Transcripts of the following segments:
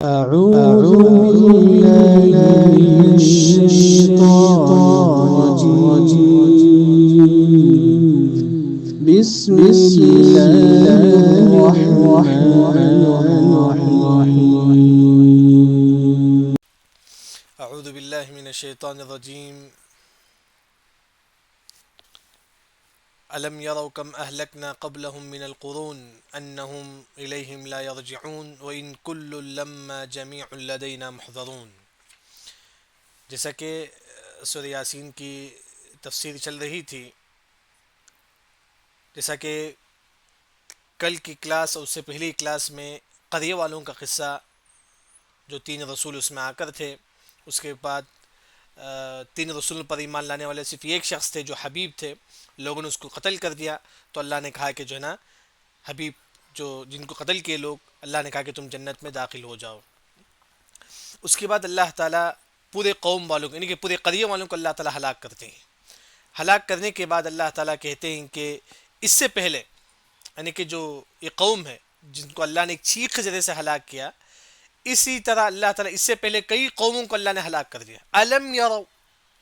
أعوذ بالله من الشيطان الرجيم بسم الله الرحمن الرحيم. أعوذ بالله من الشيطان الرجيم. ألم يروا كم أهلكنا قبلهم من القرون أنهم إليهم لا يرجعون وإن كل لما جميع لدينا محضرون. جیسا کہ سورہ یاسین کی تفسیر چل رہی تھی، جیسا کہ کل کی کلاس اور اس سے پہلی کلاس میں قریہ والوں کا قصہ، جو 3 رسول اس میں آ کر تھے، اس کے بعد 3 رسول پر ایمان لانے والے صرف ایک شخص تھے جو حبیب تھے، لوگوں نے اس کو قتل کر دیا، تو اللہ نے کہا کہ جو ہے نا حبیب جو جن کو قتل کیے لوگ، اللہ نے کہا کہ تم جنت میں داخل ہو جاؤ. اس کے بعد اللہ تعالیٰ پورے قوم والوں کو، یعنی کہ پورے قریہ والوں کو اللہ تعالیٰ ہلاک کرتے ہیں. ہلاک کرنے کے بعد اللہ تعالیٰ کہتے ہیں کہ اس سے پہلے، یعنی کہ جو یہ قوم ہے جن کو اللہ نے ایک چیخ کے ذریعے سے ہلاک کیا، اسی طرح اللہ تعالیٰ اس سے پہلے کئی قوموں کو اللہ نے ہلاک کر دیا. الم یرو،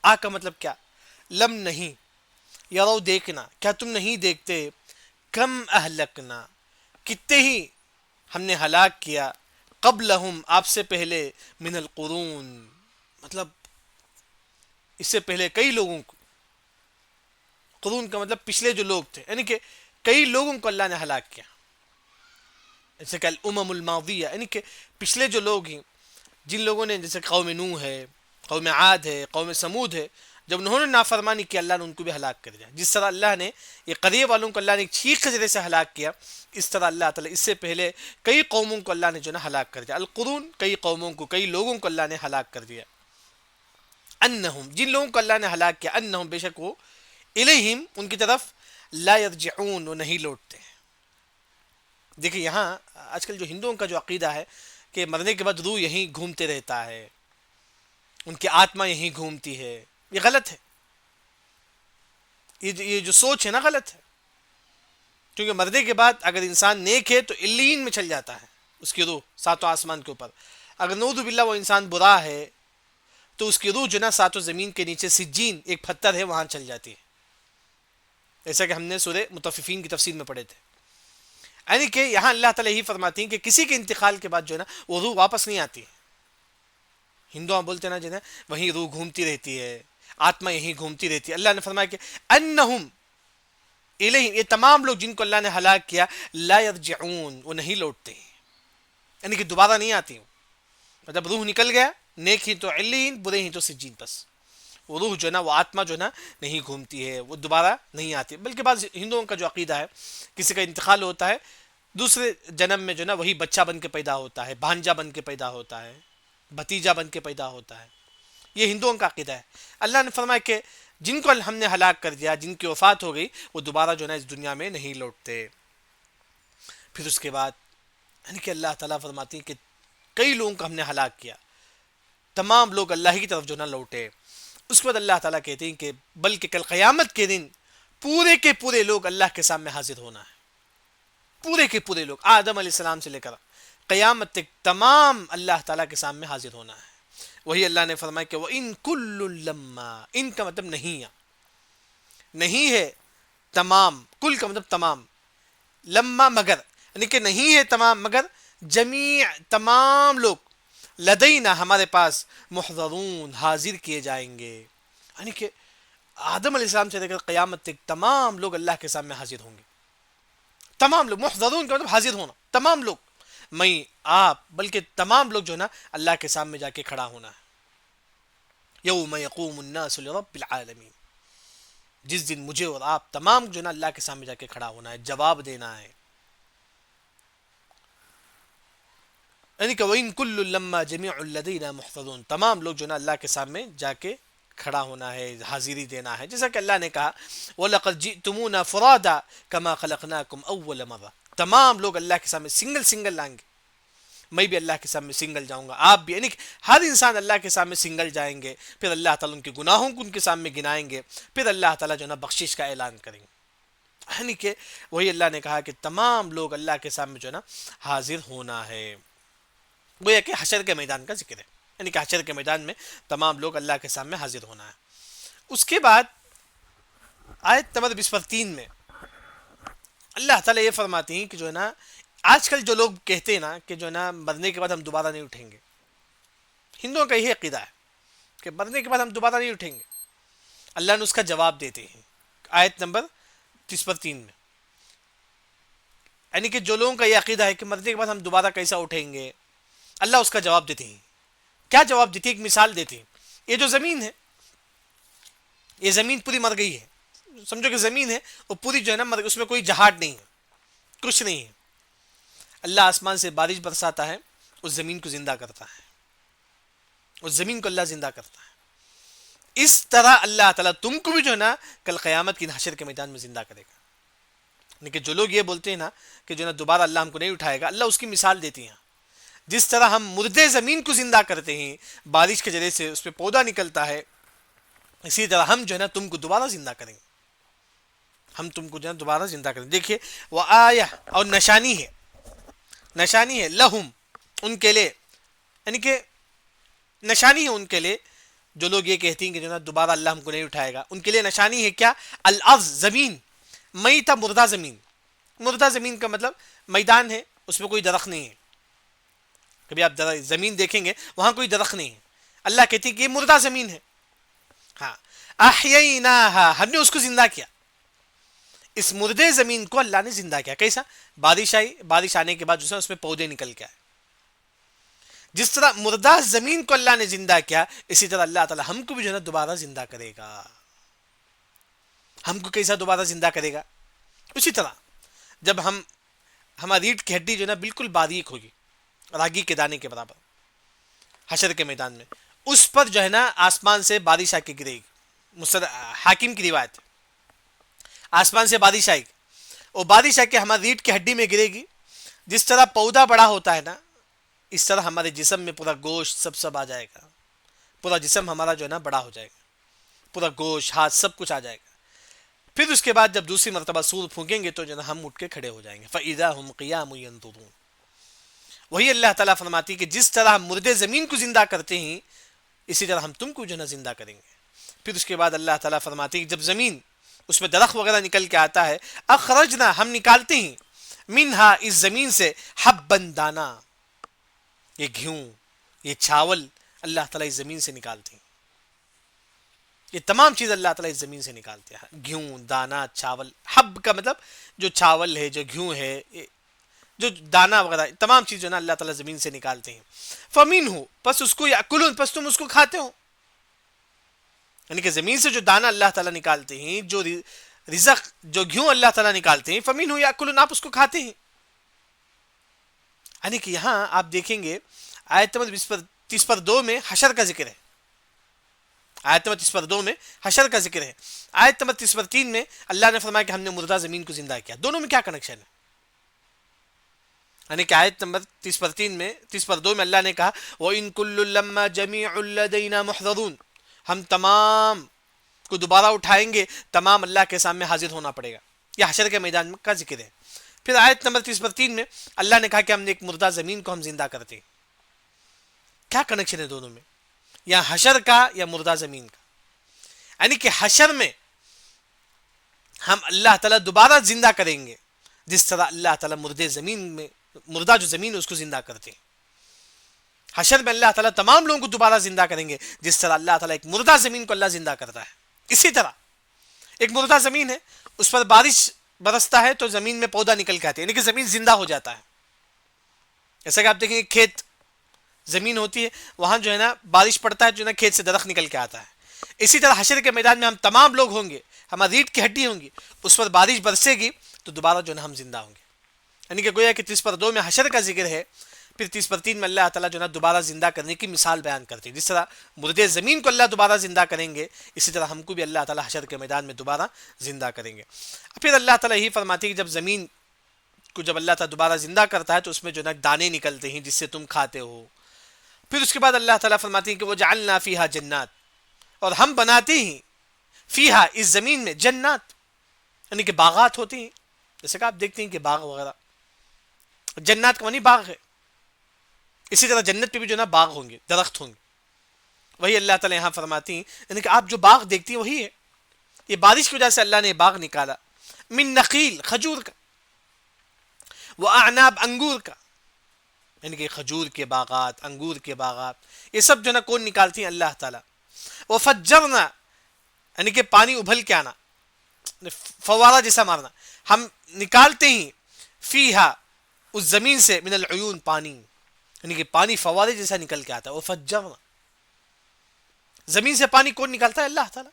آ کا مطلب کیا؟ لم نہیں، یرو دیکھنا، کیا تم نہیں دیکھتے؟ کم اہلکنا، کتنے ہی ہم نے ہلاک کیا، قبلہم آپ سے پہلے، من القرون مطلب اس سے پہلے کئی لوگوں کو، قرون کا مطلب پچھلے جو لوگ تھے، یعنی کہ کئی لوگوں کو اللہ نے ہلاک کیا. جیسے کہ الامم الماضیہ، یعنی کہ پچھلے جو لوگ ہیں، جن لوگوں نے، جیسے قوم نوح ہے، قوم عاد ہے، قوم سمود ہے، جب انہوں نے نافرمانی کی اللہ نے ان کو بھی ہلاک کر دیا. جس طرح اللہ نے یہ قریہ والوں کو اللہ نے ایک چیخ کے ذریعے سے ہلاک کیا، اس طرح اللہ تعالیٰ اس سے پہلے کئی قوموں کو اللہ نے جو نا ہلاک کر دیا. القرون، کئی قوموں کو، کئی لوگوں کو اللہ نے ہلاک کر دیا. انہم، جن لوگوں کو اللہ نے ہلاک کیا، انہم بے شک وہ، الیہم ان کی طرف، لا یرجعون وہ نہیں لوٹتے. دیکھیں یہاں آج کل جو ہندوؤں کا جو عقیدہ ہے کہ مرنے کے بعد روح یہیں گھومتے رہتا ہے، ان کی آتما یہیں گھومتی ہے، یہ غلط ہے. یہ جو سوچ ہے نا غلط ہے، کیونکہ مرنے کے بعد اگر انسان نیک ہے تو علیین میں چل جاتا ہے اس کی روح، ساتوں آسمان کے اوپر. اگر نعوذ باللہ وہ انسان برا ہے تو اس کی روح جو نا ساتوں زمین کے نیچے سجین ایک پتھر ہے وہاں چل جاتی ہے، ایسا کہ ہم نے سورہ مطففین کی تفسیر میں پڑھے تھے. یعنی کہ یہاں اللہ تعالیٰ یہی فرماتی ہیں کہ کسی کے انتقال کے بعد جو ہے نا وہ روح واپس نہیں آتی. ہندو بولتے ہیں نا جو ہے وہیں روح گھومتی رہتی ہے، آتما یہیں گھومتی رہتی ہے. اللہ نے فرمایا کہ انہم الیہم، یہ تمام لوگ جن کو اللہ نے ہلاک کیا، لا یرجعون وہ نہیں لوٹتے، یعنی کہ دوبارہ نہیں آتی. مطلب روح نکل گیا، نیک ہی تو علیین، برے ہی تو سجین. بس وہ روح جو ہے نا، وہ آتما جو ہے نا نہیں گھومتی ہے، وہ دوبارہ نہیں آتی. بلکہ بعض ہندوؤں کا جو عقیدہ ہے، کسی کا انتقال ہوتا ہے دوسرے جنم میں جو ہے نا وہی بچہ بن کے پیدا ہوتا ہے، بھانجا بن کے پیدا ہوتا ہے، بھتیجا بن کے پیدا ہوتا ہے. یہ ہندوؤں کا عقیدہ ہے. اللہ نے فرمایا کہ جن کو ہم نے ہلاک کر دیا، جن کی وفات ہو گئی، وہ دوبارہ جو ہے نا اس دنیا میں نہیں لوٹتے. پھر اس کے بعد یعنی کہ اللہ تعالیٰ فرماتی ہے کہ کئی لوگوں کو ہم نے ہلاک کیا، تمام لوگ اللہ کی طرف جو نہ لوٹے. اس کے بعد اللہ تعالیٰ کہتے ہیں کہ بلکہ کل قیامت کے دن پورے کے پورے لوگ اللہ کے سامنے حاضر ہونا ہے. پورے کے پورے لوگ، آدم علیہ السلام سے لے کر قیامت تک تمام اللہ تعالیٰ کے سامنے حاضر ہونا ہے. وہی اللہ نے فرمایا کہ وَإِن كُلٌّ لَمَّا، ان کا مطلب نہیں ہے، نہیں ہے تمام، کل کا مطلب تمام، لما مگر، یعنی کہ نہیں ہے تمام مگر، جمیع تمام لوگ، لدینا ہمارے پاس، محضرون حاضر کیے جائیں گے. یعنی کہ آدم علیہ السلام سے لے کر قیامت تک تمام لوگ اللہ کے سامنے حاضر ہوں گے. تمام لوگ، محضرون کا مطلب حاضر ہونا، تمام لوگ، میں، آپ، بلکہ تمام لوگ جو ہے نا اللہ کے سامنے جا کے کھڑا ہونا ہے. یوم یقوم الناس لرب العالمین، جس دن مجھے اور آپ تمام جو ہے نا اللہ کے سامنے جا کے کھڑا ہونا ہے، جواب دینا ہے. یعنی کہ وَإِن كُلٌّ لَمَّا جَمِيعٌ لَدَيْنَا مُحْضَرُونَ، تمام لوگ جو ہے نا اللہ کے سامنے جا کے کھڑا ہونا ہے، حاضری دینا ہے. جیسا کہ اللہ نے کہا وَلَقَدْ جِئْتُمُونَا فُرَادَىٰ كَمَا خَلَقْنَاكُمْ أَوَّلَ مَرَّةٍ، تمام لوگ اللہ کے سامنے سنگل سنگل لائیں گے. میں بھی اللہ کے سامنے سنگل جاؤں گا، آپ بھی، یعنی کہ ہر انسان اللہ کے سامنے سنگل جائیں گے. پھر اللہ تعالیٰ ان کے گناہوں کو ان کے سامنے گنائیں گے، پھر اللہ تعالیٰ جو ہے نا بخشش کا اعلان کریں گے. یعنی کہ وہی اللہ نے کہا کہ تمام لوگ اللہ کے سامنے جو ہے نا حاضر ہونا ہے. گویا کہ حشر کے میدان کا ذکر ہے، یعنی کہ حشر کے میدان میں تمام لوگ اللہ کے سامنے حاضر ہونا ہے۔ اس کے بعد آیت نمبر 23 میں اللہ تعالیٰ یہ فرماتے ہیں کہ جو ہے نا آج کل جو لوگ کہتے ہیں نا کہ جو ہے نا مرنے کے بعد ہم دوبارہ نہیں اٹھیں گے، ہندوؤں کا یہ عقیدہ ہے کہ مرنے کے بعد ہم دوبارہ نہیں اٹھیں گے۔ اللہ نے اس کا جواب دیتے ہیں آیت نمبر 23 میں، یعنی کہ جو لوگوں کا یہ عقیدہ ہے کہ مرنے کے بعد ہم دوبارہ کیسا اٹھیں گے، اللہ اس کا جواب دیتے ہیں۔ کیا جواب دیتے ہیں؟ ایک مثال دیتے ہیں۔ یہ جو زمین ہے، یہ زمین پوری مر گئی ہے، سمجھو کہ زمین ہے وہ پوری جو ہے نا اس میں کوئی جہاد نہیں ہے، کچھ نہیں ہے۔ اللہ آسمان سے بارش برساتا ہے، اس زمین کو زندہ کرتا ہے، اس زمین کو اللہ زندہ کرتا ہے۔ اس طرح اللہ تعالیٰ تم کو بھی جو ہے نا کل قیامت کی حشر کے میدان میں زندہ کرے گا۔ لیکن جو لوگ یہ بولتے ہیں نا کہ جو ہے نا دوبارہ اللہ ہم کو نہیں اٹھائے گا، اللہ اس کی مثال دیتی ہیں۔ جس طرح ہم مردے زمین کو زندہ کرتے ہیں بارش کے ذریعے سے، اس پہ پودا نکلتا ہے، اسی طرح ہم جو ہے نا تم کو دوبارہ زندہ کریں گے، ہم تم کو جو ہے دوبارہ زندہ کریں گے۔ دیکھیے وہ آیا اور نشانی ہے، نشانی ہے لہم ان کے لیے، یعنی کہ نشانی ہے ان کے لیے جو لوگ یہ کہتے ہیں کہ جو نا دوبارہ اللہ ہم کو نہیں اٹھائے گا، ان کے لیے نشانی ہے کیا؟ الارض زمین، میتا مردہ زمین۔ مردہ زمین کا مطلب میدان ہے، اس میں کوئی درخت نہیں ہے۔ کبھی آپ زمین دیکھیں گے وہاں کوئی درخت نہیں ہے، اللہ کہتے ہیں کہ یہ مردہ زمین ہے۔ ہاں احییناہا، ہم نے اس کو زندہ کیا، اس مردے زمین کو اللہ نے زندہ کیا۔ کیسا؟ بارش آئی، بارش آنے کے بعد جو ہے اس میں پودے نکل کے آئے۔ جس طرح مردہ زمین کو اللہ نے زندہ کیا، اسی طرح اللہ تعالی ہم کو بھی جو ہے نا دوبارہ زندہ کرے گا۔ ہم کو کیسا دوبارہ زندہ کرے گا؟ اسی طرح جب ہماری ریڑھ کی ہڈی جو ہے نا بالکل باریک ہوگی، راگی کے دانے کے برابر، حشر کے میدان میں اس پر جو ہے نا آسمان سے بارش آ کے گرے گی۔ حاکم کی روایت، آسمان سے بارش آئے گی، وہ بارش آ کے ہماری ریڑھ کی ہڈی میں گرے گی۔ جس طرح پودا بڑا ہوتا ہے نا، اس طرح ہمارے جسم میں پورا گوشت سب آ جائے گا، پورا جسم ہمارا جو ہے نا بڑا ہو جائے گا، پورا گوشت ہاتھ سب کچھ آ جائے گا۔ پھر اس کے بعد جب دوسری مرتبہ سور پھونکیں گے تو جو ہے نا ہم اٹھ کے کھڑے ہو جائیں گے۔ فَإِذَا هُمْ قِيَامٌ يَنظُرُونَ۔ وہی اللہ تعالیٰ فرماتی کہ جس طرح ہم مردے زمین کو زندہ کرتے ہیں اسی طرح ہم تم کو جو ہے نا زندہ کریں گے۔ پھر اس کے بعد اللہ تعالیٰ فرماتی کہ جب زمین اس میں درخت وغیرہ نکل کے آتا ہے، اخرجنا، ہم نکالتے ہیں، منہا، اس زمین سے، حبن، دانا، یہ گھیوں، یہ چاول اللہ تعالیٰ اس زمین سے نکالتے ہیں۔ یہ تمام چیز اللہ تعالیٰ اس زمین سے نکالتے ہیں، گھیوں، دانا، چاول۔ حب کا مطلب جو چاول ہے، جو گھیوں ہے، جو دانا وغیرہ، تمام چیز جو ہے نا اللہ تعالیٰ زمین سے نکالتے ہیں۔ فَمِنْهُ، پس اس کو یأکلون، پس تم اس کو کھاتے ہو۔ یعنی کہ زمین سے جو دانا اللہ تعالیٰ نکالتے ہیں، جو رزق، جو گھیوں اللہ تعالیٰ نکالتے ہیں، فَمِنْهُ یأکلون، آپ اس کو کھاتے ہیں۔ یعنی کہ یہاں آپ دیکھیں گے آیت نمبر 30 پر 2 میں حشر کا ذکر ہے، آیت نمبر 30 پر 2 میں حشر کا ذکر ہے، آیت نمبر 30 پر 3 میں اللہ نے فرمایا کہ ہم نے مردہ زمین کو زندہ کیا۔ دونوں میں کیا کنیکشن ہے؟ یعنی کہ آیت نمبر 30 پر 3 میں، 30 پر 2 میں اللہ نے کہا وَإِن كُلٌّ لَمَّا جَمِيعٌ لَدَيْنَا مُحْضَرُونَ، ہم تمام کو دوبارہ اٹھائیں گے، تمام اللہ کے سامنے حاضر ہونا پڑے گا۔ یہ حشر کے میدان کا ذکر ہے۔ پھر آیت نمبر 30 پر 3 میں اللہ نے کہا کہ ہم نے ایک مردہ زمین کو ہم زندہ کرتے ہیں۔ کیا کنیکشن ہے دونوں میں؟ یا حشر کا یا مردہ زمین کا؟ یعنی کہ حشر میں ہم اللہ تعالیٰ دوبارہ زندہ کریں گے، جس طرح اللہ تعالیٰ مردے زمین میں، مردہ جو زمین ہے اس کو زندہ کرتے ہیں۔ حشر میں اللہ تعالیٰ تمام لوگوں کو دوبارہ زندہ کریں گے، جس طرح اللہ تعالیٰ ایک مردہ زمین کو اللہ زندہ کرتا ہے۔ اسی طرح ایک مردہ زمین ہے، اس پر بارش برستا ہے تو زمین میں پودا نکل کے آتے ہیں، یعنی کہ زمین زندہ ہو جاتا ہے۔ جیسا کہ آپ دیکھیں گے کھیت زمین ہوتی ہے، وہاں جو ہے نا بارش پڑتا ہے، جو ہے نا کھیت سے درخت نکل کے آتا ہے۔ اسی طرح حشر کے میدان میں ہم تمام لوگ ہوں گے، ہماری ریڑھ کی ہڈی ہوں گی، اس پر بارش برسے گی تو دوبارہ جو ہے نا ہم زندہ ہوں گے۔ یعنی کہ گویا کہ 30 پر 2 میں حشر کا ذکر ہے، پھر 30 پر 3 میں اللہ تعالیٰ جو ہے نا دوبارہ زندہ کرنے کی مثال بیان کرتے ہیں۔ جس طرح مردے زمین کو اللہ دوبارہ زندہ کریں گے، اسی طرح ہم کو بھی اللہ تعالیٰ حشر کے میدان میں دوبارہ زندہ کریں گے۔ پھر اللہ تعالیٰ یہی فرماتے ہیں کہ جب زمین کو جب اللہ تعالیٰ دوبارہ زندہ کرتا ہے تو اس میں جو ہے نا دانے نکلتے ہیں جس سے تم کھاتے ہو۔ پھر اس کے بعد اللہ تعالیٰ فرماتے ہیں کہ وہ جعلنا فیہا جنات، اور ہم بناتے ہیں فیہا، اس زمین میں، جنات، یعنی کہ باغات ہوتے ہیں، جیسے کہ آپ دیکھتے ہیں کہ باغ وغیرہ، جنات کا معنی باغ ہے۔ اسی طرح جنت پہ بھی جو نا باغ ہوں گے، درخت ہوں گے. وہی اللہ تعالیٰ یہاں فرماتی ہیں یعنی کہ آپ جو باغ دیکھتی ہیں وہی ہے. یہ بارش کی وجہ سے اللہ نے باغ نکالا. من نخیل، کھجور کا، وہ اعناب، انگور کا، یعنی کہ کھجور کے باغات، انگور کے باغات، یہ سب جو نا کون نکالتی ہیں؟ اللہ تعالیٰ. وہ فجرنا، یعنی کہ پانی ابھل کے آنا، فوارہ جیسا مارنا. ہم نکالتے ہیں فیہا، اس زمین سے، من العیون، پانی، یعنی کہ پانی فوارے جیسا نکل کے آتا ہے. وہ فجرنا، زمین سے پانی کون نکالتا ہے؟ اللہ تعالیٰ.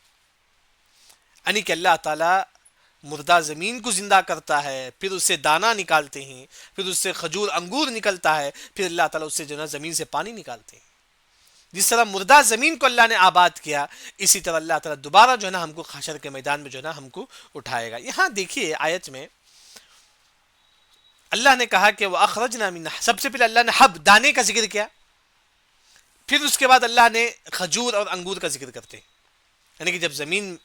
یعنی کہ اللہ تعالیٰ مردہ زمین کو زندہ کرتا ہے، پھر اس سے دانہ نکالتے ہیں، پھر اس سے کھجور انگور نکلتا ہے، پھر اللہ تعالیٰ اس سے جو ہے زمین سے پانی نکالتے ہیں. جس طرح مردہ زمین کو اللہ نے آباد کیا، اسی طرح اللہ تعالیٰ دوبارہ جو ہے نا ہم کو حشر کے میدان میں جو ہے نا ہم کو اٹھائے گا. یہاں دیکھیے آیت میں اللہ نے کہا کہ وہ اخرجنا من، سب سے پہلے اللہ نے حب، دانے کا ذکر کیا، پھر اس کے بعد اللہ نے کھجور اور انگور کا ذکر کرتے ہیں. یعنی کہ جب زمین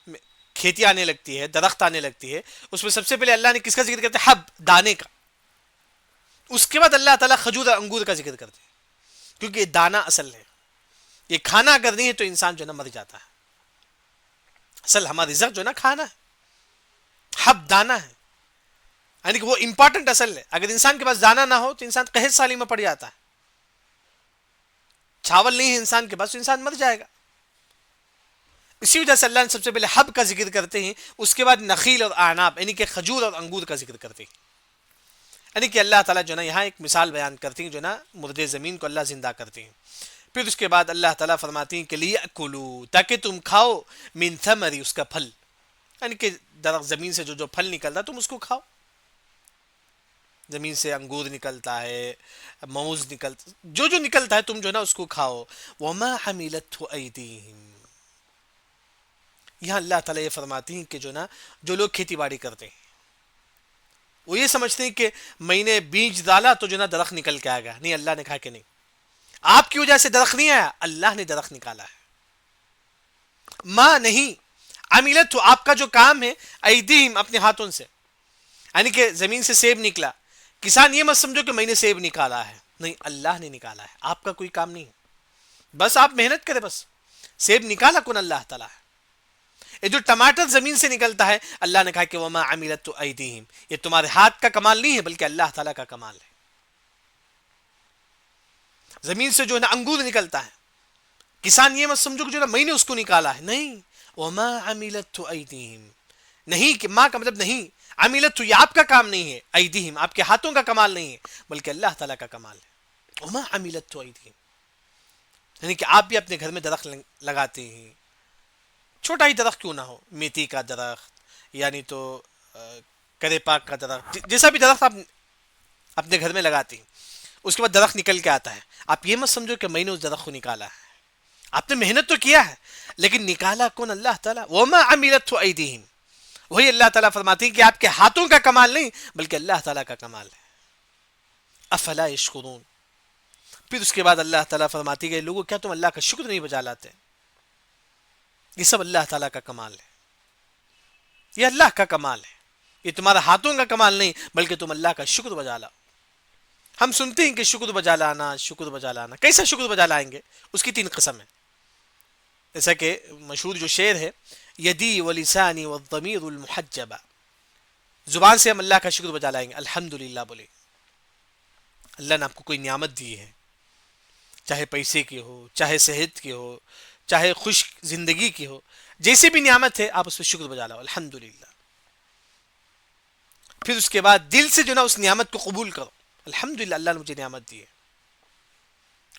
میں کھیتی آنے لگتی ہے، درخت آنے لگتی ہے، اس میں سب سے پہلے اللہ نے کس کا ذکر کرتے ہیں؟ حب، دانے کا. اس کے بعد اللہ تعالیٰ کھجور اور انگور کا ذکر کرتے ہیں، کیونکہ یہ دانا اصل ہے. یہ کھانا اگر نہیں ہے تو انسان جو ہے نا مر جاتا ہے. اصل ہمارا رزق جو ہے نا کھانا ہے، حب دانا ہے، یعنی کہ وہ امپورٹنٹ اصل ہے. اگر انسان کے پاس دانا نہ ہو تو انسان قحط سالی میں پڑ جاتا ہے. چاول نہیں ہے انسان کے پاس تو انسان مر جائے گا. اسی وجہ سے اللہ نے سب سے پہلے حب کا ذکر کرتے ہیں، اس کے بعد نخیل اور اعناب، یعنی کہ کھجور اور انگور کا ذکر کرتے ہیں. یعنی کہ اللہ تعالیٰ جو نا یہاں ایک مثال بیان کرتے ہیں، جو نا مردے زمین کو اللہ زندہ کرتے ہیں. پھر اس کے بعد اللہ تعالیٰ فرماتے ہیں کہ لیأکلوا، تاکہ تم کھاؤ، من ثمری، اس کا پھل، یعنی کہ درخت زمین سے جو پھل نکلتا ہے تم اس کو کھاؤ. زمین سے انگور نکلتا ہے، موز نکلتا، جو نکلتا ہے تم جو نا اس کو کھاؤ. وما حملته ایدیہم، یہاں اللہ تعالیٰ یہ فرماتی ہیں کہ جو نا جو لوگ کھیتی باڑی کرتے ہیں وہ یہ سمجھتے ہیں کہ میں نے بیج ڈالا تو جو نا درخت نکل کے آ گیا. نہیں، اللہ نے کہا کہ نہیں، آپ کی وجہ سے درخت نہیں آیا، اللہ نے درخت نکالا ہے. ماں نہیں، عملت، آپ کا جو کام ہے، ایدیہم، اپنے ہاتھوں سے. یعنی کہ زمین سے سیب نکلا، کسان یہ مت سمجھو کہ میں نے سیب نکالا ہے، نہیں، اللہ نے نکالا ہے، آپ کا کوئی کام نہیں ہے، بس آپ محنت کریں. بس سیب نکالا کون؟ اللہ تعالیٰ ہے. یہ جو ٹماٹر زمین سے نکلتا ہے، اللہ نے کہا کہ وما عملت ایدیہم، یہ تمہارے ہاتھ کا کمال نہیں ہے بلکہ اللہ تعالیٰ کا کمال ہے. زمین سے جو ہے نا انگور نکلتا ہے، کسان یہ مت سمجھو کہ جو نا میں نے اس کو نکالا ہے، نہیں، وما عملت ایدیہم، نہیں، کہ ماں کا مطلب نہیں، عملت یہ آپ کا کام نہیں ہے، ایدیہم آپ کے ہاتھوں کا کمال نہیں ہے بلکہ اللہ تعالیٰ کا کمال ہے. وما عملت ایدیہم، یعنی کہ آپ بھی اپنے گھر میں درخت لگاتے ہیں، چھوٹا ہی درخت کیوں نہ ہو، میتھی کا درخت، یعنی تو کرے پاک کا درخت، جیسا بھی درخت آپ اپنے گھر میں لگاتے ہیں، اس کے بعد درخت نکل کے آتا ہے. آپ یہ مت سمجھو کہ میں نے اس درخت کو نکالا ہے، آپ نے محنت تو کیا ہے لیکن نکالا کون؟ اللہ تعالیٰ. وما عملت ایدیہم، وہی اللہ تعالیٰ فرماتے ہیں کہ آپ کے ہاتھوں کا کمال نہیں بلکہ اللہ تعالیٰ کا کمال ہے. افلا یشکرون. پھر اس کے بعد اللہ تعالیٰ فرماتی ہے لوگوں کیا تم اللہ کا شکر نہیں بجا لاتے؟ یہ سب اللہ تعالیٰ کا کمال ہے، یہ اللہ کا کمال ہے، یہ تمہارا ہاتھوں کا کمال نہیں بلکہ تم اللہ کا شکر بجا لاؤ. ہم سنتے ہیں کہ شکر بجا لانا، شکر بجا لانا، کیسا شکر بجا لائیں گے؟ اس کی 3 قسم ہے. جیسا کہ مشہور جو شعر ہے، یدی ولسانی والضمیر المحجبہ، زبان سے ہم اللہ کا شکر بجا لائیں گے، الحمدللہ بولے. اللہ نے آپ کو کوئی نعمت دی ہے، چاہے پیسے کی ہو، چاہے صحت کی ہو، چاہے خوش زندگی کی ہو، جیسے بھی نعمت ہے آپ اس پہ شکر بجا لاؤ، الحمدللہ. پھر اس کے بعد دل سے جو نا اس نعمت کو قبول کرو، الحمدللہ اللہ نے مجھے نعمت دی ہے،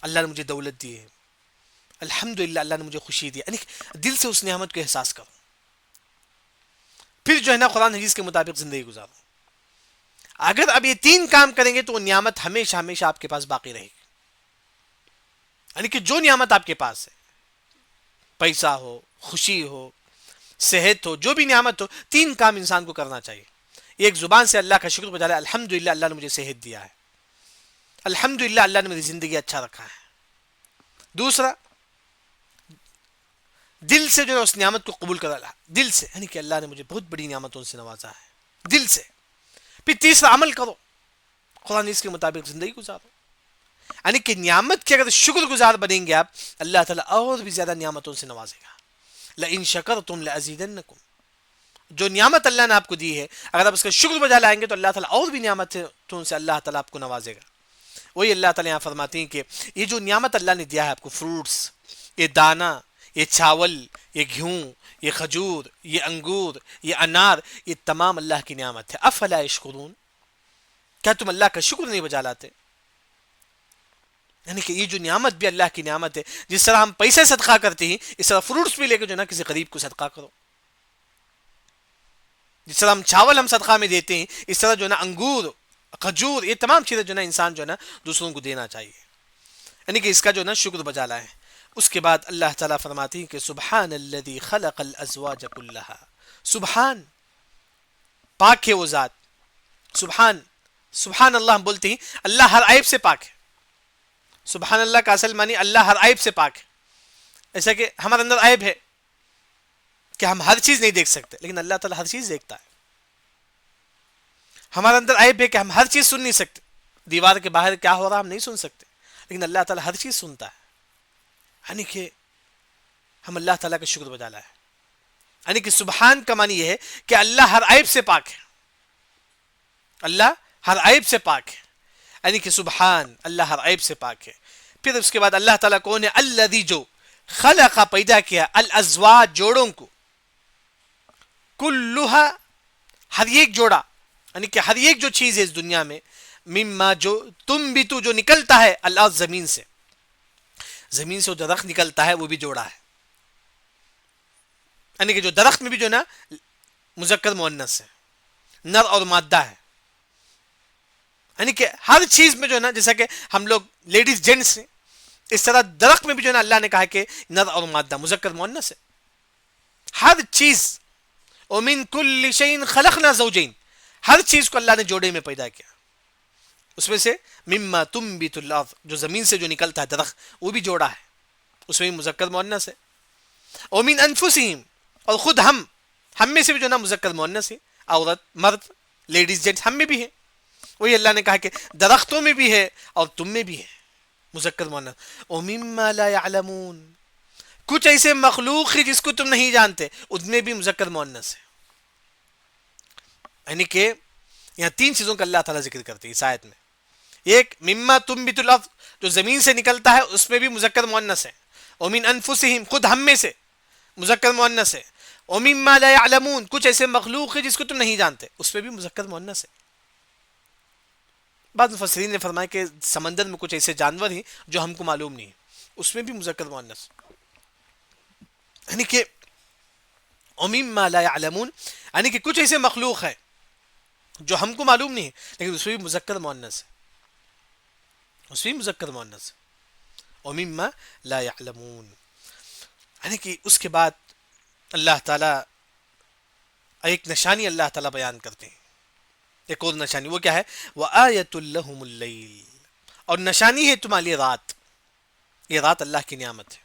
اللہ نے مجھے دولت دی ہے، الحمدللہ اللہ نے مجھے خوشی دی، یعنی دل سے اس نعمت کو احساس کرو. پھر جو ہے نا قرآن حدیث کے مطابق زندگی گزارو. اگر اب یہ 3 کام کریں گے تو وہ نعمت ہمیشہ ہمیشہ آپ کے پاس باقی رہے گی. یعنی کہ جو نعمت آپ کے پاس ہے، پیسہ ہو، خوشی ہو، صحت ہو، جو بھی نعمت ہو، 3 کام انسان کو کرنا چاہیے. ایک، زبان سے اللہ کا شکر بجا لے، الحمدللہ اللہ نے مجھے صحت دیا ہے، الحمدللہ اللہ نے میری زندگی اچھا رکھا ہے. دوسرا، دل سے جو ہے اس نعمت کو قبول کر اللہ، دل سے، یعنی کہ اللہ نے مجھے بہت بڑی نعمتوں سے نوازا ہے، دل سے. پھر تیسرا، عمل کرو، قرآن اس کے مطابق زندگی گزارو. یعنی کہ نعمت کے اگر شکر گزار بنیں گے آپ، اللہ تعالیٰ اور بھی زیادہ نعمتوں سے نوازے گا. لئن شکرتم لازیدنکم. جو نعمت اللہ نے آپ کو دی ہے، اگر آپ اس کا شکر بجا لائیں گے تو اللہ تعالیٰ اور بھی نعمتوں سے اللہ تعالیٰ آپ کو نوازے گا. وہی اللہ تعالیٰ یہاں فرماتے ہیں کہ یہ جو نعمت اللہ نے دیا ہے آپ کو، فروٹس، یہ دانا، یہ چاول، یہ گیہوں، یہ کھجور، یہ انگور، یہ انار، یہ تمام اللہ کی نعمت ہے. افلا یشکرون، کیا تم اللہ کا شکر نہیں بجا لاتے؟ یعنی کہ یہ جو نعمت بھی اللہ کی نعمت ہے. جس طرح ہم پیسے صدقہ کرتے ہیں، اس طرح فروٹس بھی لے کے جو ہے نا کسی غریب کو صدقہ کرو. جس طرح ہم صدقہ میں دیتے ہیں، اس طرح جو ہے نا انگور، کھجور، یہ تمام چیزیں جو ہے نا انسان جو ہے نا دوسروں کو دینا چاہیے. یعنی کہ اس کا جو ہے نا شکر بجا لائیں. اس کے بعد اللہ تعالیٰ فرماتی ہیں کہ سبحان الذی خلق الازواج کلھا. سبحان، پاک ہے وہ ذات. سبحان اللہ ہم بولتے ہیں، اللہ ہر عیب سے پاک ہے. سبحان اللہ کا اصل معنی اللہ ہر عیب سے پاک ہے. ایسا کہ ہمارے اندر عیب ہے کہ ہم ہر چیز نہیں دیکھ سکتے، لیکن اللہ تعالیٰ ہر چیز دیکھتا ہے. ہمارے اندر عیب ہے کہ ہم ہر چیز سن نہیں سکتے، دیوار کے باہر کیا ہو رہا ہم نہیں سن سکتے، لیکن اللہ تعالیٰ ہر چیز سنتا ہے. یعنی کہ ہم اللہ تعالیٰ کا شکر بجا لائیں. یعنی کہ سبحان کا معنی یہ ہے کہ اللہ ہر عیب سے پاک ہے. اللہ ہر عیب سے پاک ہے. یعنی کہ سبحان، اللہ ہر عیب سے پاک ہے. پھر اس کے بعد اللہ تعالیٰ کون ہے؟ الذی، جو خلق، پیدا کیا، الازواج، جوڑوں کو، کلھا، ہر ایک جوڑا، یعنی کہ ہر ایک جو چیز ہے اس دنیا میں، مما، جو تنبتو، جو نکلتا ہے، الارض، زمین سے جو درخت نکلتا ہے وہ بھی جوڑا ہے. یعنی کہ جو درخت میں بھی جو نا مذکر مؤنث ہے، نر اور مادہ ہے. یعنی کہ ہر چیز میں جو ہے نا، جیسا کہ ہم لوگ لیڈیز جینٹس ہیں، اس طرح درخت میں بھی جو ہے نا اللہ نے کہا کہ نر اور مادہ، مذکر مؤنث ہے. ہر چیز، ومن کل شیء خلقنا زوجین، ہر چیز کو اللہ نے جوڑے میں پیدا کیا. اس میں سے مما تنبت الارض، جو زمین سے جو نکلتا ہے درخت، وہ بھی جوڑا ہے، اس میں بھی مذکر مؤنث ہے. ومن انفسہم، اور خود ہم میں سے بھی جو نا مذکر مؤنث ہے، عورت، مرد، لیڈیز جینٹس، ہم میں بھی ہے. وہی اللہ نے کہا کہ درختوں میں بھی ہے اور تم میں بھی ہے مذکر مؤنث. ومما لا يعلمون، کچھ ایسے مخلوق ہے جس کو تم نہیں جانتے، ان میں بھی مذکر مؤنث ہے. یعنی کہ یہاں تین چیزوں کا اللہ تعالیٰ ذکر کرتے ہیں اس آیت میں. ایک، مما تنبت الارض، جو زمین سے نکلتا ہے، اس میں بھی مذکر مؤنث ہے. ومن انفسہم، خود ہم میں سے مذکر مؤنث ہے. ومما لا يعلمون، کچھ ایسے مخلوق ہے جس کو تم نہیں جانتے، اس میں بھی مذکر مؤنث ہے. بعض مفسرین نے فرمایا کہ سمندر میں کچھ ایسے جانور ہیں جو ہم کو معلوم نہیں، اس میں بھی مذکر مؤنث. یعنی کہ ومما لا يعلمون، یعنی کہ کچھ ایسے مخلوق ہے جو ہم کو معلوم نہیں ہے، لیکن اس میں بھی مذکر مؤنث ہے، اس میں بھی مذکر مؤنث ہے. ومما لا يعلمون. یعنی کہ اس کے بعد اللہ تعالیٰ ایک نشانی اللہ تعالیٰ بیان کرتے ہیں. ایک اور نشانی، وہ کیا ہے؟ وآیۃ لہم اللیل، اور نشانی ہے تمہارے لیے رات. یہ رات اللہ کی نعمت ہے.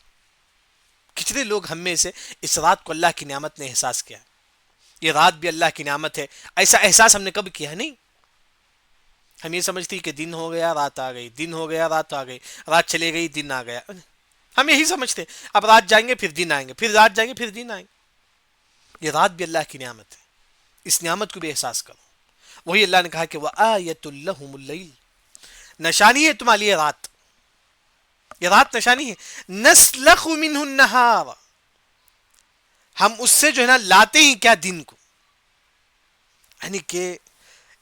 کتنے لوگ ہم میں سے اس رات کو اللہ کی نعمت نے احساس کیا؟ یہ رات بھی اللہ کی نعمت ہے. ایسا احساس ہم نے کب کیا؟ نہیں. ہم یہ سمجھتے ہیں کہ دن ہو گیا رات آ گئی، دن ہو گیا رات آ گئی، رات چلے گئی دن آ گیا. ہم یہی سمجھتے ہیں اب رات جائیں گے پھر دن آئیں گے، پھر رات جائیں گے پھر دن آئیں گے. یہ رات بھی اللہ کی نعمت ہے. اس نعمت کو بھی احساس کرو. وہی اللہ نے کہا کہ وآیۃ لہم اللیل، نشانی ہے تمہارے لیے رات. یہ رات نشانی ہے. نسلخ منہ النہار، ہم اس سے جو ہے نا لاتے ہیں کیا؟ دن کو. یعنی کہ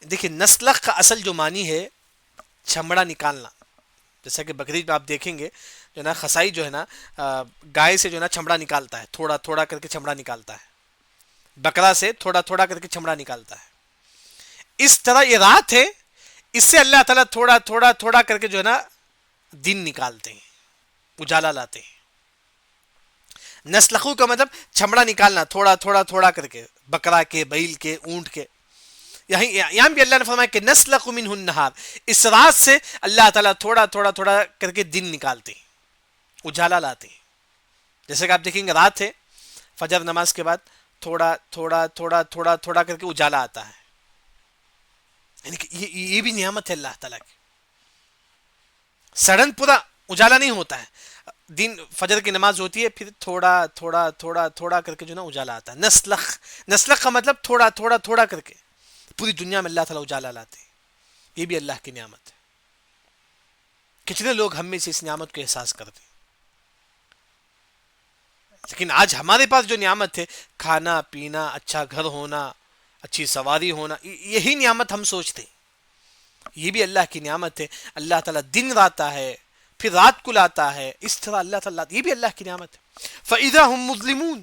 دیکھیں، نسلخ کا اصل جو معنی ہے چمڑا نکالنا. جیسا کہ بقرعید میں آپ دیکھیں گے جو ہے نا خسائی جو ہے نا گائے سے جو ہے نا چمڑا نکالتا ہے، تھوڑا تھوڑا کر کے چمڑا نکالتا ہے. بکرا سے تھوڑا تھوڑا کر کے چمڑا نکالتا ہے. اس طرح یہ رات ہے، اس سے اللہ تعالیٰ تھوڑا تھوڑا تھوڑا کر کے جو ہے نا دن نکالتے ہیں، اجالا لاتے ہیں. نسلخو کا مطلب چمڑا نکالنا، تھوڑا تھوڑا تھوڑا کر کے، بکرا کے، بیل کے، اونٹ کے. یہاں بھی اللہ نے فرمایا کہ نسلخ منہ النہار، اس رات سے اللہ تعالیٰ تھوڑا تھوڑا تھوڑا کر کے دن نکالتے ہیں، اجالا لاتے ہیں. جیسے کہ آپ دیکھیں گے رات ہے، فجر نماز کے بعد تھوڑا تھوڑا تھوڑا تھوڑا تھوڑا کر کے اجالا آتا ہے. یعنی کہ یہ بھی نعمت ہے اللہ تعالیٰ کی. سڈن پورا اجالا نہیں ہوتا ہے. دن فجر کی نماز ہوتی ہے پھر تھوڑا تھوڑا تھوڑا تھوڑا کر کے جو نا اجالا آتا ہے. نسلخ، نسلخ کا مطلب تھوڑا تھوڑا تھوڑا کر کے پوری دنیا میں اللہ تعالیٰ اجالا لاتے ہیں. یہ بھی اللہ کی نعمت ہے. کتنے لوگ ہم میں سے اس نعمت کو احساس کرتے ہیں؟ لیکن آج ہمارے پاس جو نعمت ہے، کھانا پینا، اچھا گھر ہونا، اچھی سواری ہونا، یہی نعمت ہم سوچتے ہیں. یہ بھی اللہ کی نعمت ہے. اللہ تعالیٰ دن لاتا ہے پھر رات کو لاتا ہے، اس طرح اللہ تعالیٰ، یہ بھی اللہ کی نعمت ہے. فَإِذَا هُمْ مُظْلِمُونَ،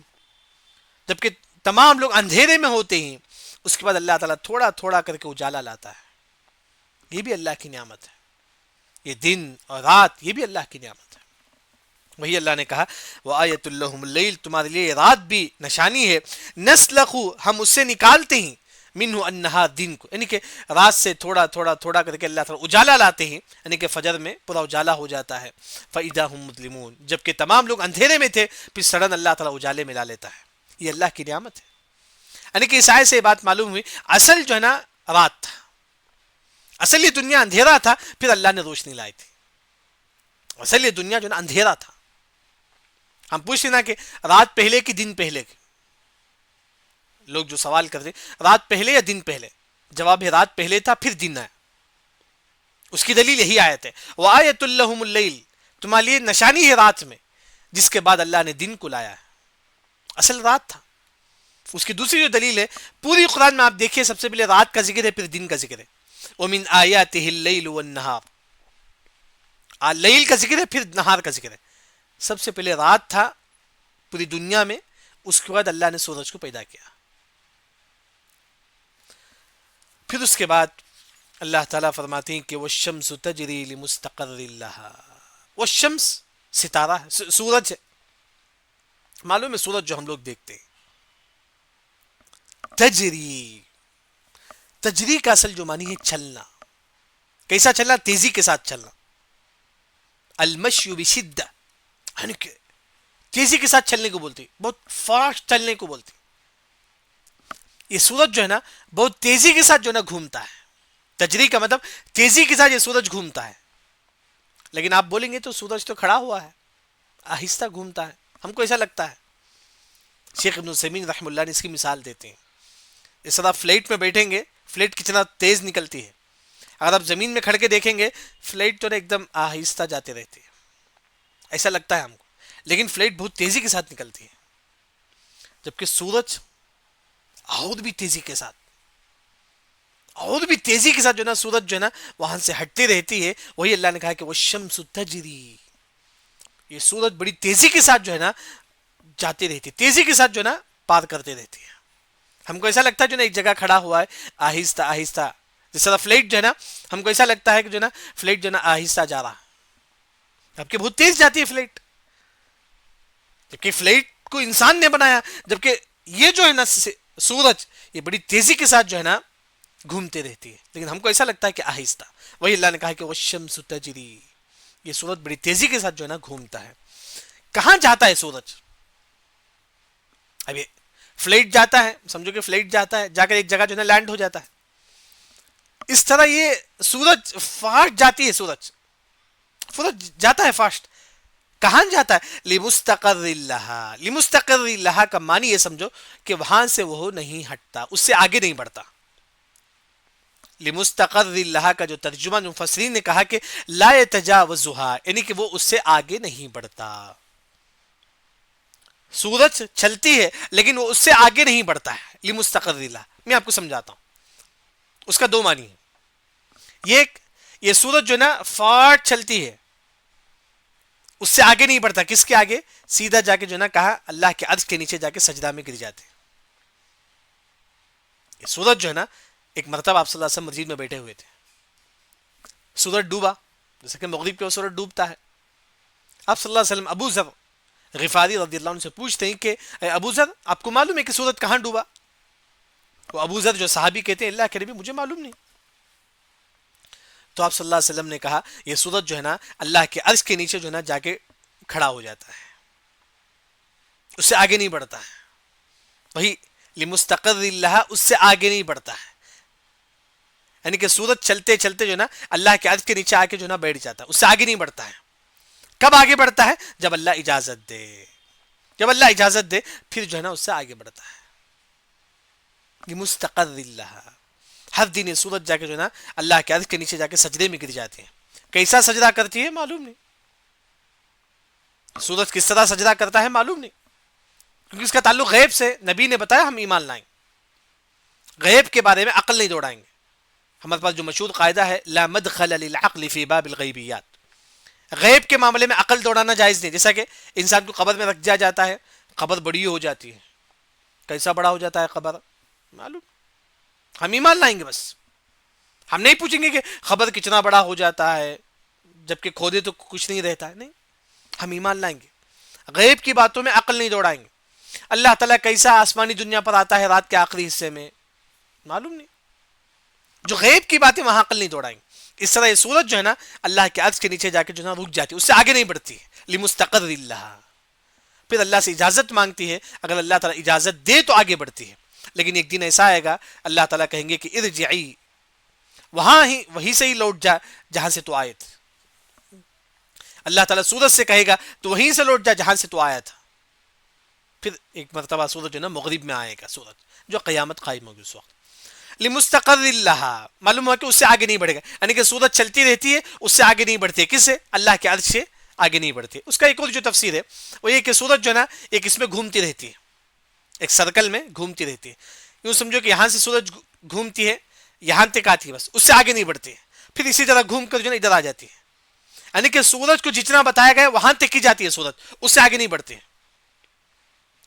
جبکہ تمام لوگ اندھیرے میں ہوتے ہیں، اس کے بعد اللہ تعالیٰ تھوڑا تھوڑا کر کے اجالا لاتا ہے. یہ بھی اللہ کی نعمت ہے. یہ دن اور رات، یہ بھی اللہ کی نعمت ہے. وہی اللہ نے کہا وَآیَةٌ لَهُمُ اللَّيْلُ، تمہارے لیے رات بھی نشانی ہے. نَسْلَخُ، ہم اس سے نکالتے ہیں، منہ النہار، دن کو، یعنی کہ رات سے تھوڑا تھوڑا تھوڑا کر کے اللہ تعالیٰ اجالا لاتے ہیں، یعنی کہ فجر میں پورا اجالا ہو جاتا ہے. فَإِذَا هُمْ مُظْلِمُونَ، جبکہ تمام لوگ اندھیرے میں تھے پھر سڈن اللہ تعالیٰ اجالے میں لا لیتا ہے. یہ اللہ کی نعمت ہے. یعنی کہ اس آیت سے یہ بات معلوم ہوئی، اصل جو ہے نا رات تھا، اصل یہ دنیا اندھیرا تھا، پھر اللہ نے روشنی لائی تھی. اصل یہ دنیا جو ہے نا اندھیرا تھا. ہم پوچھتے نا کہ رات پہلے کی دن پہلے کی، لوگ جو سوال کرتے رات پہلے یا دن پہلے، جواب ہے رات پہلے تھا پھر دن آیا. اس کی دلیل یہی آیت ہے وَآیَةٌ لَهُمُ اللَّيْلُ، تمہارے لیے نشانی ہے رات میں، جس کے بعد اللہ نے دن کو لایا ہے. اصل رات تھا. اس کی دوسری جو دلیل ہے، پوری قرآن میں آپ دیکھیے سب سے پہلے رات کا ذکر ہے پھر دن کا ذکر ہے. وَمِنْ آیَاتِهِ اللَّيْلُ وَالنَّهَارُ، لیل کا ذکر ہے پھر نہار کا ذکر ہے. سب سے پہلے رات تھا پوری دنیا میں، اس کے بعد اللہ نے سورج کو پیدا کیا. پھر اس کے بعد اللہ تعالیٰ فرماتے ہیں کہ وَالشَّمْسُ تَجْرِي لِمُسْتَقَرٍّ لَهَا، والشمس ستارہ ہے، سورج ہے. معلوم ہے سورج جو ہم لوگ دیکھتے ہیں. تجری، تجری کا اصل جو معنی ہے چلنا. کیسا چلنا؟ تیزی کے ساتھ چلنا. المشی بشدہ، یعنی کہ تیزی کے ساتھ چلنے کو بولتی، بہت فاسٹ چلنے کو بولتی. یہ سورج جو ہے نا بہت تیزی کے ساتھ جو ہے نا گھومتا ہے. تجری کا مطلب تیزی کے ساتھ یہ سورج گھومتا ہے. لیکن آپ بولیں گے تو سورج تو کھڑا ہوا ہے، آہستہ گھومتا ہے، ہم کو ایسا لگتا ہے. شیخ ابن عثیمین رحمہ اللہ نے اس کی مثال دیتے ہیں. اس طرح فلائٹ میں بیٹھیں گے، فلائٹ کتنا تیز نکلتی ہے. اگر آپ زمین میں کھڑ کے دیکھیں گے فلائٹ تو ایک دم آہستہ جاتے رہتی ہے، ایسا لگتا ہے ہم کو. لیکن فلائٹ بہت تیزی کے ساتھ نکلتی ہے. جبکہ سورج اور بھی تیزی کے ساتھ، اور بھی تیزی کے ساتھ جو ہے نا سورج جو ہے نا وہاں سے ہٹتی رہتی ہے. وہی اللہ نے کہا کہ والشمس تجری، یہ سورج بڑی تیزی کے ساتھ جو ہے نا جاتی رہتی ہے، تیزی کے ساتھ جو ہے نا پار کرتے رہتی ہے. ہم کو ایسا لگتا ہے جو نا ایک جگہ کھڑا ہوا ہے آہستہ آہستہ. جس طرح فلائٹ جو ہے نا ہم کو ایسا لگتا ہے کہ جو ہے نا فلائٹ جو ہے نا آہستہ جا رہا، جبکہ بہت تیز جاتی ہے فلائٹ. جبکہ فلائٹ کو انسان نے بنایا، جبکہ یہ جو ہے نا سورج یہ بڑی تیزی کے ساتھ جو ہے نا گھومتے رہتی ہے، لیکن ہم کو ایسا لگتا ہے کہ آہستہ. وہی اللہ نے کہا کہ والشمس تجری، یہ سورج بڑی تیزی کے ساتھ جو ہے نا گھومتا ہے. کہاں جاتا ہے سورج؟ ابھی فلائٹ جاتا ہے، سمجھو کہ فلائٹ جاتا ہے، جا کر ایک جگہ جو ہے نا لینڈ ہو جاتا ہے. اس طرح یہ سورج فاسٹ جاتی ہے، سورج جاتا ہے فاسٹ. کہاں جاتا ہے؟ لمستقر لہا، لمستقر لہا کا معنی یہ سمجھو کہ وہاں سے وہ نہیں ہٹتا، اس سے آگے نہیں بڑھتا. لمستقر لہا کا جو ترجمہ مفسرین نے کہا کہ لا یتجاوزھا، یعنی کہ وہ اس سے آگے نہیں بڑھتا. سورج چلتی ہے لیکن وہ اس سے آگے نہیں بڑھتا ہے. لمستقر لہا میں آپ کو سمجھاتا ہوں، اس کا دو معنی ہے. یہ سورج جو ہے نا فاٹ چلتی ہے، اس سے آگے نہیں بڑھتا. کس کے آگے؟ سیدھا جا کے جو ہے نا کہا اللہ کے عرش کے نیچے جا کے سجدہ میں گر جاتے. یہ سورج جو ہے نا ایک مرتبہ آپ صلی اللہ علیہ وسلم مسجد میں بیٹھے ہوئے تھے، سورج ڈوبا، جیسے کہ مغرب کے سورج ڈوبتا ہے. آپ صلی اللہ علیہ وسلم ابو ذر غفاری رضی اللہ عنہ سے پوچھتے ہیں کہ اے ابو ذر آپ کو معلوم ہے کہ سورج کہاں ڈوبا؟ وہ ابو ذر جو صحابی کہتے ہیں اللہ کے نبی مجھے معلوم نہیں. تو آپ صلی اللہ علیہ وسلم نے کہا یہ سورج جو ہے نا اللہ کے عرش کے نیچے جو ہے نا جا کے کھڑا ہو جاتا ہے، اس سے آگے نہیں بڑھتا ہے. وہی لمستقر لہا، اس سے آگے نہیں بڑھتا ہے. یعنی کہ سورج چلتے چلتے جو ہے نا اللہ کے عرش کے نیچے آ کے جو ہے نا بیٹھ جاتا ہے، اس سے آگے نہیں بڑھتا ہے۔ کب آگے بڑھتا ہے؟ جب اللہ اجازت دے، جب اللہ اجازت دے پھر جو ہے نا اس سے آگے بڑھتا ہے۔ یہ مستقر اللہ، ہر دن یہ سورج جا کے جو ہے نا اللہ کے عرش کے نیچے جا کے سجدے میں گر جاتے ہیں۔ کیسا سجدہ کرتی ہے معلوم نہیں، سورج کس طرح سجدہ کرتا ہے معلوم نہیں، کیونکہ اس کا تعلق غیب سے۔ نبی نے بتایا، ہم ایمان لائیں، غیب کے بارے میں عقل نہیں دوڑائیں گے۔ ہمارے پاس جو مشہور قاعدہ ہے لا مدخل للعقل فی باب الغیبیات، غیب کے معاملے میں عقل دوڑانا جائز نہیں۔ جیسا کہ انسان کو قبر میں رکھ دیا جاتا ہے، قبر بڑی ہو جاتی ہے، کیسا بڑا ہو جاتا ہے قبر معلوم، ہم ایمان لائیں گے بس، ہم نہیں پوچھیں گے کہ قبر کتنا بڑا ہو جاتا ہے، جبکہ کھودے تو کچھ نہیں رہتا ہے، نہیں، ہم ایمان لائیں گے، غیب کی باتوں میں عقل نہیں دوڑائیں گے۔ اللہ تعالیٰ کیسا آسمانی دنیا پر آتا ہے رات کے آخری حصے میں معلوم نہیں، جو غیب کی باتیں وہاں عقل نہیں دوڑائیں گے۔ اس طرح یہ سورج جو ہے نا اللہ کے عرش کے نیچے جا کے جو ہے نا رک جاتی ہے، اس سے آگے نہیں بڑھتی ہے، لمستقر اللہ، پھر اللہ سے اجازت مانگتی ہے، اگر اللہ تعالیٰ اجازت دے تو آگے بڑھتی ہے۔ لیکن ایک دن ایسا آئے گا اللہ تعالیٰ کہیں گے کہ ارجعی، وہیں سے ہی لوٹ جا جہاں سے تو آئے تھے۔ اللہ تعالیٰ سورج سے کہے گا تو وہیں سے لوٹ جا جہاں سے تو آیا تھا۔ پھر ایک مرتبہ سورج جو ہے نا مغرب میں آئے گا، سورج جو قیامت قائم ہوگی اس وقت۔ لمستقر اللہ، معلوم ہوا کہ اس سے آگے نہیں بڑھے گا، یعنی کہ سورج چلتی رہتی ہے، اس سے آگے نہیں بڑھتی ہے، کس سے؟ اللہ کے عرش سے آگے نہیں بڑھتی۔ اس کا ایک اور جو تفسیر ہے وہ یہ کہ سورج جو ہے نا ایک اس میں گھومتی رہتی ہے، ایک سرکل میں گھومتی رہتی ہے۔ یوں سمجھو کہ یہاں سے سورج گھومتی ہے، یہاں تک آتی ہے، بس اس سے آگے نہیں بڑھتی ہے، پھر اسی طرح گھوم کر جو ہے نا ادھر آ جاتی ہے۔ یعنی کہ سورج کو جتنا بتایا گیا وہاں تک کی جاتی ہے سورج، اس سے آگے نہیں بڑھتی ہے۔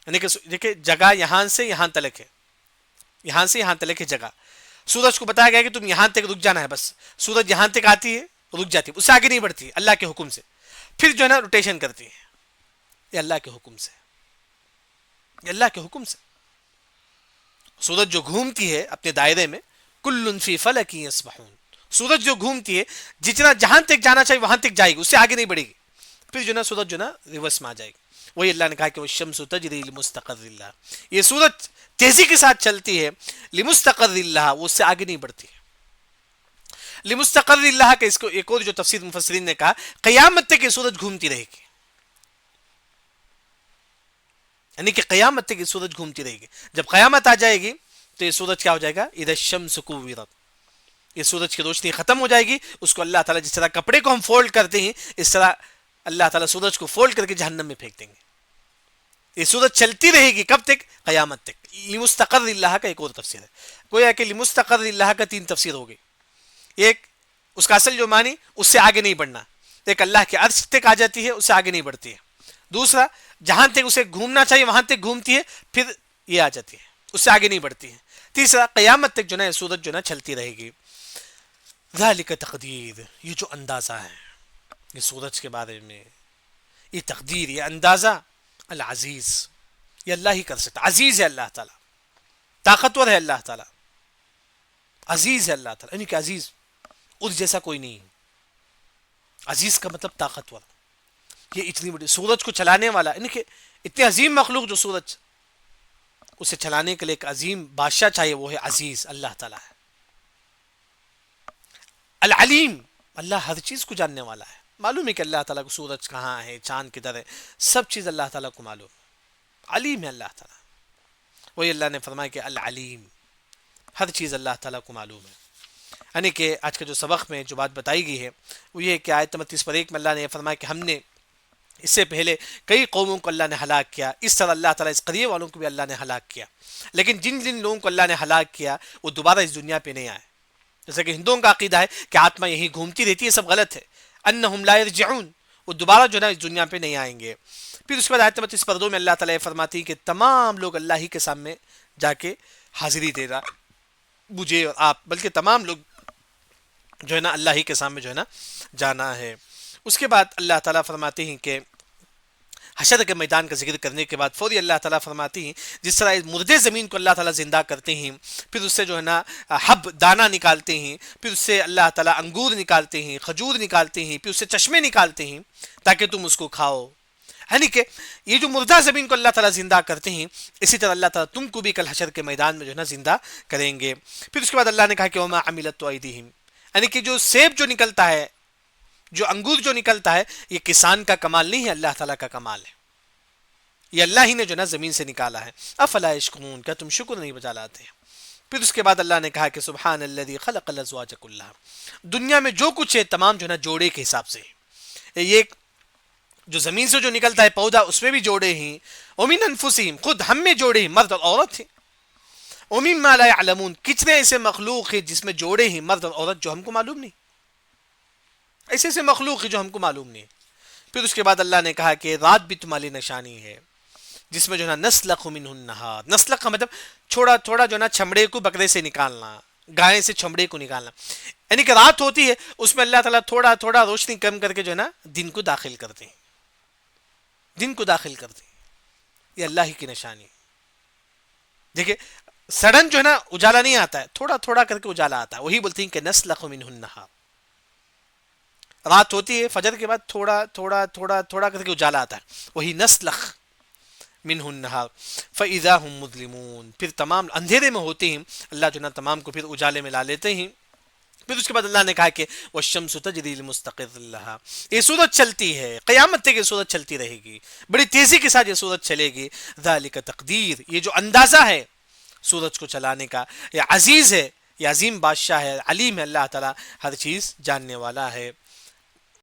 یعنی کہ دیکھیں جگہ یہاں سے یہاں تلک ہے، یہاں سے یہاں تلک ہے جگہ، سورج کو بتایا گیا کہ تم یہاں تک رک جانا ہے، بس سورج یہاں تک آتی ہے رک جاتی ہے، اس سے آگے نہیں بڑھتی ہے اللہ کے حکم سے، پھر جو ہے نا روٹیشن کرتی ہے، یہ اللہ کے حکم سے، یہ اللہ کے حکم سے۔ سورج جو گھومتی ہے اپنے دائرے میں، کل فی فلک یسبحون، سورج جو گھومتی ہے جتنا جہاں تک جانا چاہیے وہاں تک جائے گی، اس سے آگے نہیں بڑھے گی، پھر جو ہے نا سورج جو ہے نا ریورس میں آ جائے گی۔ وہی اللہ نے کہا کہ والشمس تجری لمستقر اللہ، یہ سورج تیزی کے ساتھ چلتی ہے، لمستقر اللہ، وہ اس سے آگے نہیں بڑھتی ہے۔ لمستقر اللہ کا اس کو ایک اور جو تفسیر مفسرین نے کہا، قیامت تک یہ سورج گھومتی رہے گی، یعنی کہ قیامت تک یہ سورج گھومتی رہے گی، جب قیامت آ جائے گی تو یہ سورج کیا ہو جائے گا؟ اذا الشمس کوورت، یہ سورج کی روشنی ختم ہو جائے گی، اس کو اللہ تعالیٰ جس طرح کپڑے کو ہم فولڈ کرتے ہیں اس طرح اللہ تعالیٰ سورج کو فولڈ کر کے جہنم میں پھینک دیں گے۔ یہ سورج چلتی رہے گی کب تک؟ قیامت تک۔ لمستقر اللہ کا ایک اور تفسیر ہے، گویا کہ لمستقر اللہ کا تین تفسیر ہو گئی۔ ایک اس کا اصل جو معنی اس سے آگے نہیں بڑھنا، ایک اللہ کے عرش تک آ جاتی ہے، اس سے آگے نہیں بڑھتی ہے، دوسرا جہاں تک اسے گھومنا چاہیے وہاں تک گھومتی ہے، پھر یہ آ جاتی ہے، اس سے آگے نہیں بڑھتی ہے، تیسرا قیامت تک جو ہے سورج جو ہے چلتی رہے گی۔ ذالک تقدیر، یہ جو اندازہ ہے یہ سورج کے بارے میں، یہ تقدیر، یہ اندازہ، العزیز، یہ اللہ ہی کر سکتا، عزیز ہے اللہ تعالیٰ، طاقتور ہے اللہ تعالیٰ، عزیز ہے اللہ تعالیٰ، یعنی کہ عزیز اس جیسا کوئی نہیں، عزیز کا مطلب طاقتور۔ یہ اتنی بڑی سورج کو چلانے والا، یعنی کہ اتنے عظیم مخلوق جو سورج، اسے چلانے کے لیے ایک عظیم بادشاہ چاہیے، وہ ہے عزیز، اللہ تعالیٰ ہے۔ العلیم، اللہ ہر چیز کو جاننے والا ہے، معلوم ہے کہ اللہ تعالیٰ کو سورج کہاں ہے، چاند کدھر ہے، سب چیز اللہ تعالیٰ کو معلوم ہے، علیم ہے اللہ تعالیٰ۔ وہی اللہ نے فرمایا کہ العلیم، ہر چیز اللہ تعالیٰ کو معلوم ہے۔ یعنی کہ آج کے جو سبق میں جو بات بتائی گئی ہے وہ یہ ہے کہ آیت نمبر 30 میں اللہ نے فرمایا کہ ہم نے اس سے پہلے کئی قوموں کو اللہ نے ہلاک کیا، اس طرح اللہ تعالیٰ اس قریے والوں کو بھی اللہ نے ہلاک کیا، لیکن جن جن لوگوں کو اللہ نے ہلاک کیا وہ دوبارہ اس دنیا پہ نہیں آئے۔ جیسے کہ ہندوؤں کا عقیدہ ہے کہ آتما یہیں گھومتی رہتی ہے، سب غلط ہے، انہم لا یرجعون، وہ دوبارہ جو ہے نا اس دنیا پہ نہیں آئیں گے۔ پھر اس کے بعد آیت نمبر 30 میں اللہ تعالیٰ فرماتی ہے کہ تمام لوگ اللہ ہی کے سامنے جا کے حاضری دے رہا، مجھے اور آپ، بلکہ تمام لوگ جو ہے نا اللہ ہی کے سامنے جو ہے نا جانا ہے۔ اس کے بعد اللہ تعالیٰ فرماتے ہیں کہ حشر کے میدان کا ذکر کرنے کے بعد فوری اللہ تعالیٰ فرماتی ہیں جس طرح مردے زمین کو اللہ تعالیٰ زندہ کرتے ہیں، پھر اس سے جو ہے نا حب دانہ نکالتے ہیں، پھر اس سے اللہ تعالیٰ انگور نکالتے ہیں، کھجور نکالتے ہیں، پھر اس سے چشمے نکالتے ہیں تاکہ تم اس کو کھاؤ۔ یعنی کہ یہ جو مردہ زمین کو اللہ تعالیٰ زندہ کرتے ہیں، اسی طرح اللہ تعالیٰ تم کو بھی کل حشر کے میدان میں جو ہے نا زندہ کریں گے. پھر اس کے بعد اللہ نے کہا کہ وما عملت ایدیہم، یعنی کہ جو سیب جو نکلتا ہے، جو انگور جو نکلتا ہے، یہ کسان کا کمال نہیں ہے، اللہ تعالیٰ کا کمال ہے. یہ اللہ ہی نے جو نا زمین سے نکالا ہے. افلا یشکرون، کیا تم شکر نہیں بجا لاتے ہیں؟ پھر اس کے بعد اللہ نے کہا کہ سبحان الذی خلق الازواج کلھا، دنیا میں جو کچھ ہے تمام جو ہے نا جوڑے کے حساب سے ہے. یہ جو زمین سے جو نکلتا ہے پودا، اس میں بھی جوڑے ہیں. ومن انفسہم، خود ہم میں جوڑے ہیں، مرد اور عورت ہیں. ومما لا یعلمون، کتنے ایسے مخلوق ہیں جس میں جوڑے ہیں مرد اور عورت جو ہم کو معلوم نہیں. ایسے ایسے مخلوق ہیں جو ہم کو معلوم نہیں. پھر اس کے بعد اللہ نے کہا کہ رات بھی تمہاری نشانی ہے، جس میں جو ہے نا نسلخ منہ النہار، نسلخ کا مطلب چھوڑا تھوڑا جو ہے نا چمڑے کو بکرے سے نکالنا، گائے سے چمڑے کو نکالنا. یعنی کہ رات ہوتی ہے، اس میں اللہ تعالیٰ تھوڑا تھوڑا روشنی کم کر کے جو ہے نا دن کو داخل کرتے ہیں، دن کو داخل کرتے ہیں. یہ اللہ ہی کی نشانی. دیکھیں سڈن جو ہے نا اجالا نہیں آتا ہے، تھوڑا تھوڑا کر کے اجالا آتا ہے. وہی بولتے ہیں کہ نسلخ منہ النہار، رات ہوتی ہے، فجر کے بعد تھوڑا تھوڑا تھوڑا تھوڑا کر کے اجالا آتا ہے، وہی نسلخ منہ النہار فاذا هم مظلمون، پھر تمام اندھیرے میں ہوتے ہیں، اللہ جو ہے نا تمام کو پھر اجالے میں لا لیتے ہیں. پھر اس کے بعد اللہ نے کہا کہ والشمس تجری لمستقر لها، یہ سورج چلتی ہے، قیامت تک یہ سورج چلتی رہے گی، بڑی تیزی کے ساتھ یہ سورج چلے گی. ذالک تقدیر، یہ جو اندازہ ہے سورج کو چلانے کا، یہ عزیز ہے، یہ عظیم بادشاہ ہے، علیم ہے، اللہ تعالیٰ ہر چیز جاننے والا ہے.